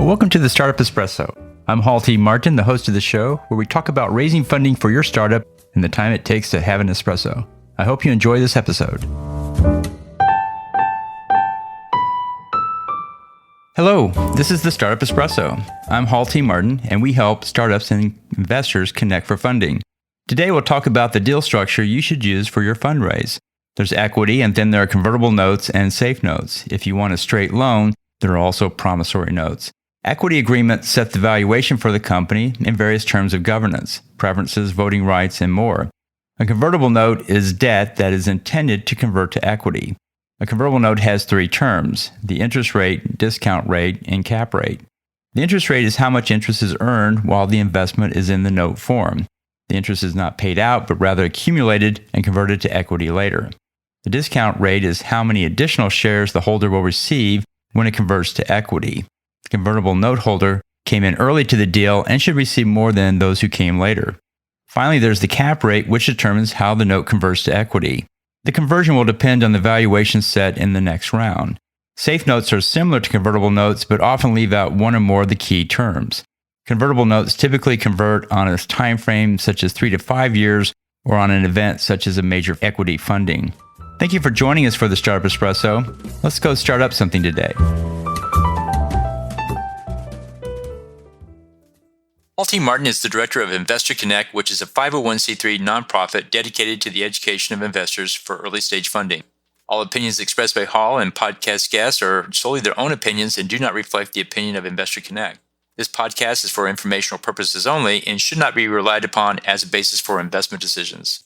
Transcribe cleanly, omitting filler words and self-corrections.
Well, welcome to the Startup Espresso. I'm Hall T. Martin, the host of the show, where we talk about raising funding for your startup and the time it takes to have an espresso. I hope you enjoy this episode. Hello, this is the Startup Espresso. I'm Hall T. Martin, and we help startups and investors connect for funding. Today, we'll talk about the deal structure you should use for your fundraise. There's equity, and then there are convertible notes and safe notes. If you want a straight loan, there are also promissory notes. Equity agreements set the valuation for the company in various terms of governance, preferences, voting rights, and more. A convertible note is debt that is intended to convert to equity. A convertible note has three terms: the interest rate, discount rate, and cap rate. The interest rate is how much interest is earned while the investment is in the note form. The interest is not paid out, but rather accumulated and converted to equity later. The discount rate is how many additional shares the holder will receive when it converts to equity. The convertible note holder came in early to the deal and should receive more than those who came later. Finally, there's the cap rate, which determines how the note converts to equity. The conversion will depend on the valuation set in the next round. Safe notes are similar to convertible notes, but often leave out one or more of the key terms. Convertible notes typically convert on a time frame such as 3 to 5 years or on an event such as a major equity funding. Thank you for joining us for the Startup Espresso. Let's go start up something today. Hall T. Martin is the director of Investor Connect, which is a 501c3 nonprofit dedicated to the education of investors for early-stage funding. All opinions expressed by Hall and podcast guests are solely their own opinions and do not reflect the opinion of Investor Connect. This podcast is for informational purposes only and should not be relied upon as a basis for investment decisions.